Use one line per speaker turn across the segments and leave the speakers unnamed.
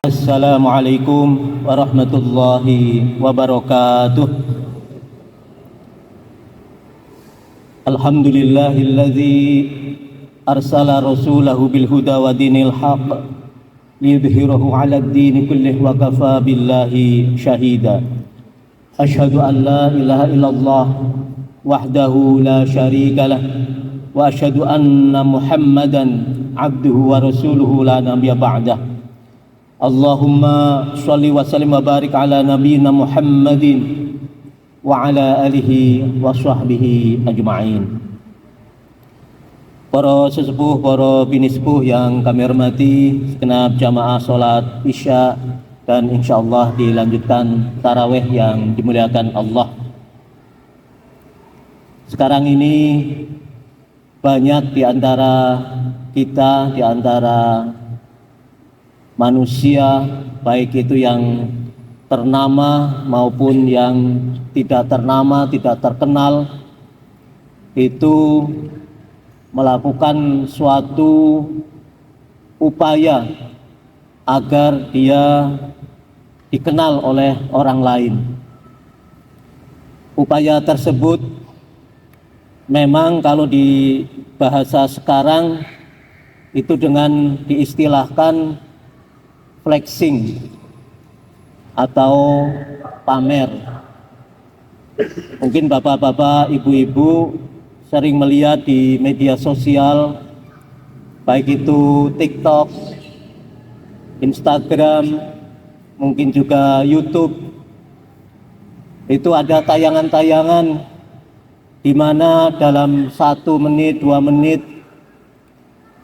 Assalamualaikum warahmatullahi wabarakatuh. Alhamdulillahilladzi arsala rasulahu bil huda wa dinil haqq liyudhhirahu 'alad dini kullih wa kafa billahi syahida. Asyhadu an la ilaha illallah wahdahu la syarika lah wa asyhadu anna Muhammadan abduhu wa rasuluhu la nabiyya ba'dah. Allahumma sholli wa sallim wa barik ala nabiyyina Muhammadin wa ala alihi wa sahbihi ajma'in. Para sesepuh, para bini sepuh yang kami hormati, segenap jamaah salat Isya dan insyaallah dilanjutkan tarawih yang dimuliakan Allah. Sekarang ini banyak di antara kita, di antara manusia, baik itu yang ternama maupun yang tidak ternama, tidak terkenal, itu melakukan suatu upaya agar dia dikenal oleh orang lain. Upaya tersebut memang kalau di bahasa sekarang itu dengan diistilahkan flexing atau pamer. Mungkin bapak-bapak, ibu-ibu sering melihat di media sosial, baik itu TikTok, Instagram, mungkin juga YouTube. Itu ada tayangan-tayangan di mana dalam 1 menit, 2 menit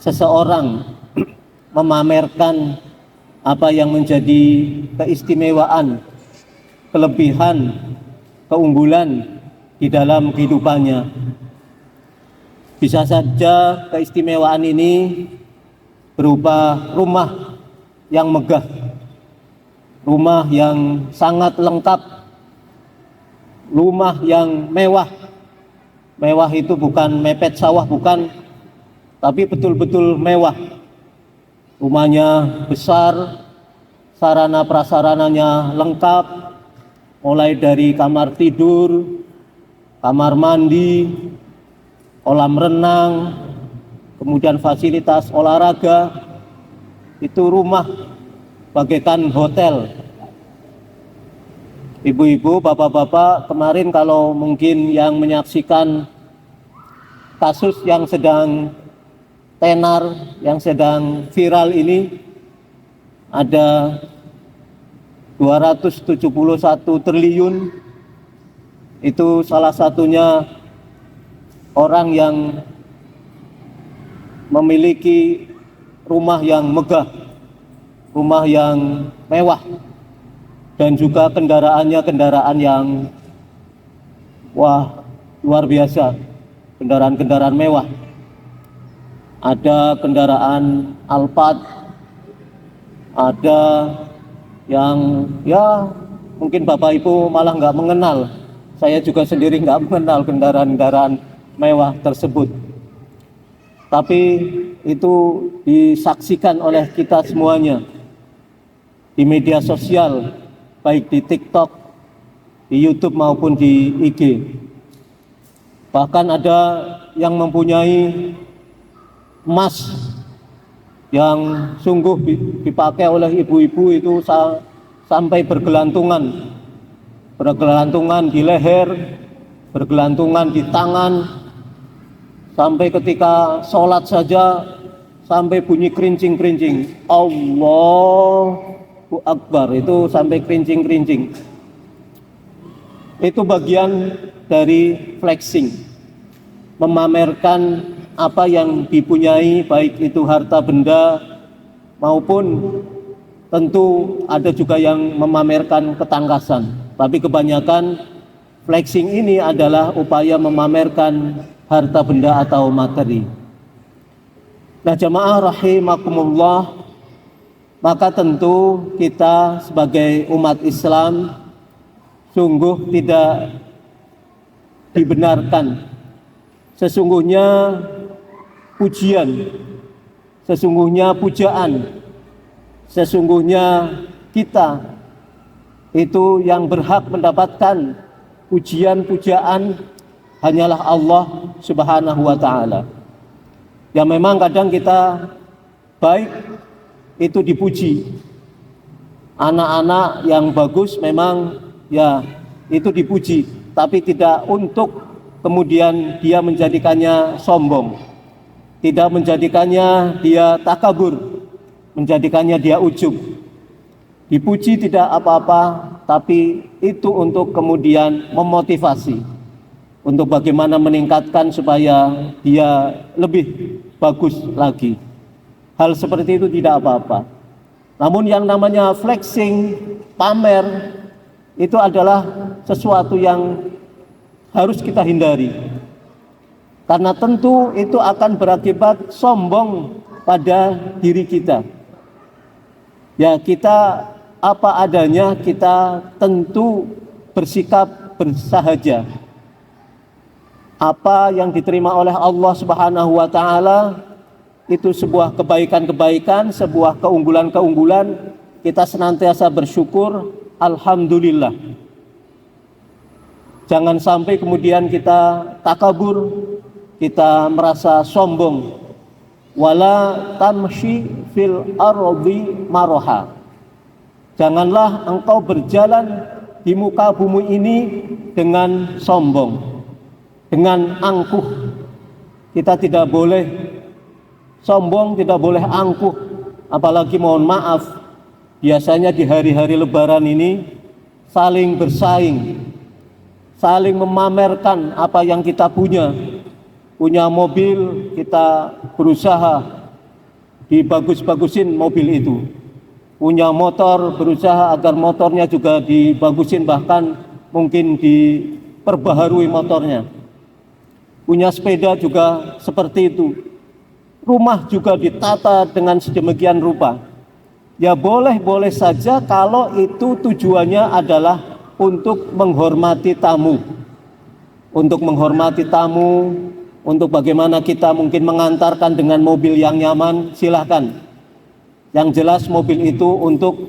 seseorang memamerkan apa yang menjadi keistimewaan, kelebihan, keunggulan di dalam kehidupannya. Bisa saja keistimewaan ini berupa rumah yang megah, rumah yang sangat lengkap, rumah yang mewah. Mewah itu bukan mepet sawah, bukan, tapi betul-betul mewah. Rumahnya besar, sarana prasarananya lengkap, mulai dari kamar tidur, kamar mandi, kolam renang, kemudian fasilitas olahraga. Itu rumah bagaikan hotel. Ibu-ibu, bapak-bapak, kemarin kalau mungkin yang menyaksikan kasus yang sedang tenar, yang sedang viral ini, ada 271 triliun, itu salah satunya orang yang memiliki rumah yang megah, rumah yang mewah, dan juga kendaraannya kendaraan yang luar biasa, kendaraan-kendaraan mewah. Ada kendaraan Alphard, ada yang mungkin Bapak Ibu malah nggak mengenal. Saya juga sendiri nggak mengenal kendaraan-kendaraan mewah tersebut. Tapi itu disaksikan oleh kita semuanya di media sosial, baik di TikTok, di YouTube maupun di IG. Bahkan ada yang mempunyai emas yang sungguh dipakai oleh ibu-ibu itu sampai bergelantungan di leher, bergelantungan di tangan, sampai ketika sholat saja sampai bunyi kerincing-kerincing. Allahu Akbar, itu sampai kerincing-kerincing. Itu bagian dari flexing, memamerkan apa yang dipunyai, baik itu harta benda maupun tentu ada juga yang memamerkan ketangkasan. Tapi kebanyakan flexing ini adalah upaya memamerkan harta benda atau materi. Nah, jamaah rahimakumullah, maka tentu kita sebagai umat Islam sungguh tidak dibenarkan. Sesungguhnya pujian, sesungguhnya pujaan, Sesungguhnya kita itu yang berhak mendapatkan pujian-pujaan hanyalah Allah Subhanahu wa ta'ala. Ya memang kadang kita baik itu dipuji. Anak-anak yang bagus memang ya itu dipuji, tapi tidak untuk kemudian dia menjadikannya sombong, tidak menjadikannya dia takabur, menjadikannya dia ujub. Dipuji tidak apa-apa, tapi itu untuk kemudian memotivasi, untuk bagaimana meningkatkan supaya dia lebih bagus lagi. Hal seperti itu tidak apa-apa. Namun yang namanya flexing, pamer, itu adalah sesuatu yang harus kita hindari. Karena tentu itu akan berakibat sombong pada diri kita. Ya, kita apa adanya, kita tentu bersikap bersahaja. Apa yang diterima oleh Allah Subhanahu wa ta'ala itu sebuah kebaikan-kebaikan, sebuah keunggulan-keunggulan. Kita senantiasa bersyukur, alhamdulillah. Jangan sampai kemudian kita takabur, kita merasa sombong. Wala tamshi fil ardi maraha. Janganlah engkau berjalan di muka bumi ini dengan sombong, dengan angkuh. Kita tidak boleh sombong, tidak boleh angkuh. Apalagi mohon maaf, biasanya di hari-hari lebaran ini saling bersaing, saling memamerkan apa yang kita punya. Punya mobil, kita berusaha dibagus-bagusin mobil itu. Punya motor, berusaha agar motornya juga dibagusin, bahkan mungkin diperbaharui motornya. Punya sepeda juga seperti itu. Rumah juga ditata dengan sedemikian rupa. Ya boleh-boleh saja kalau itu tujuannya adalah untuk menghormati tamu. Untuk menghormati tamu, untuk bagaimana kita mungkin mengantarkan dengan mobil yang nyaman, silahkan. Yang jelas mobil itu untuk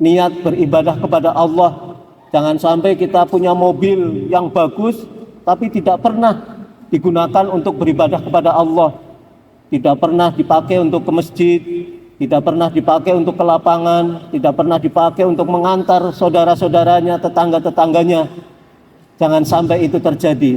niat beribadah kepada Allah. Jangan sampai kita punya mobil yang bagus tapi tidak pernah digunakan untuk beribadah kepada Allah. Tidak pernah dipakai untuk ke masjid, tidak pernah dipakai untuk ke lapangan, tidak pernah dipakai untuk mengantar saudara-saudaranya, tetangga-tetangganya. Jangan sampai itu terjadi.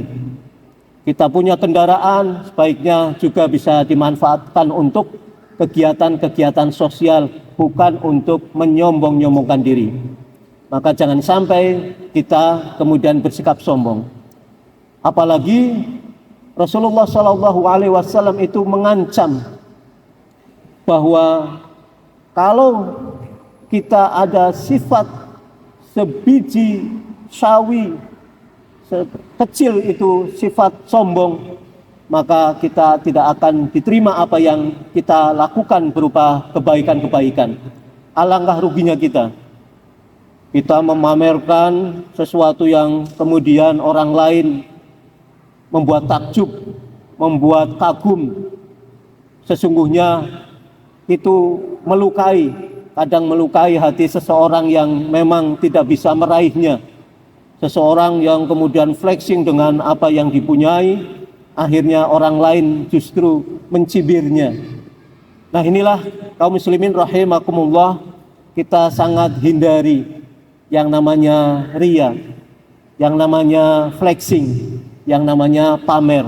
Kita punya kendaraan, sebaiknya juga bisa dimanfaatkan untuk kegiatan-kegiatan sosial, bukan untuk menyombong-nyombongkan diri. Maka jangan sampai kita kemudian bersikap sombong. Apalagi Rasulullah SAW itu mengancam bahwa kalau kita ada sifat sebiji sawi, kecil itu sifat sombong, maka kita tidak akan diterima apa yang kita lakukan berupa kebaikan-kebaikan. Alangkah ruginya kita memamerkan sesuatu yang kemudian orang lain membuat takjub, membuat kagum. Sesungguhnya itu melukai, kadang melukai hati seseorang yang memang tidak bisa meraihnya. Seseorang yang kemudian flexing dengan apa yang dipunyai, akhirnya orang lain justru mencibirnya. Nah inilah kaum muslimin rahimakumullah, kita sangat hindari yang namanya ria, yang namanya flexing, yang namanya pamer.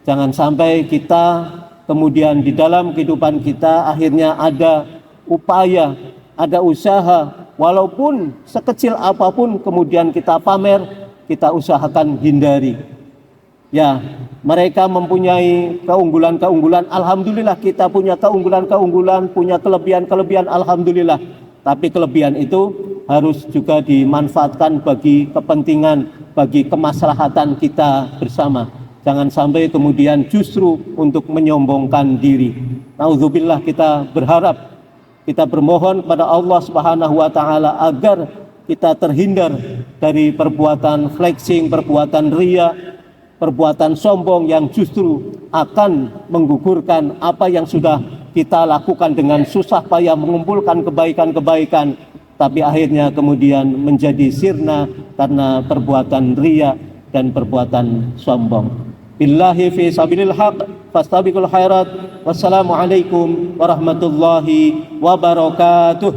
Jangan sampai kita kemudian di dalam kehidupan kita akhirnya ada upaya, ada usaha, walaupun sekecil apapun kemudian kita pamer, kita usahakan hindari. Ya, mereka mempunyai keunggulan-keunggulan, alhamdulillah. Kita punya keunggulan-keunggulan, punya kelebihan-kelebihan, alhamdulillah. Tapi kelebihan itu harus juga dimanfaatkan bagi kepentingan, bagi kemaslahatan kita bersama. Jangan sampai kemudian justru untuk menyombongkan diri. Nauzubillah, kita berharap, kita bermohon kepada Allah Subhanahu wa ta'ala agar kita terhindar dari perbuatan flexing, perbuatan ria, perbuatan sombong yang justru akan menggugurkan apa yang sudah kita lakukan dengan susah payah mengumpulkan kebaikan-kebaikan, tapi akhirnya kemudian menjadi sirna karena perbuatan riya dan perbuatan sombong. Billahi fi sabilil haq fastabiqul khairat. Wassalamualaikum warahmatullahi wabarakatuh.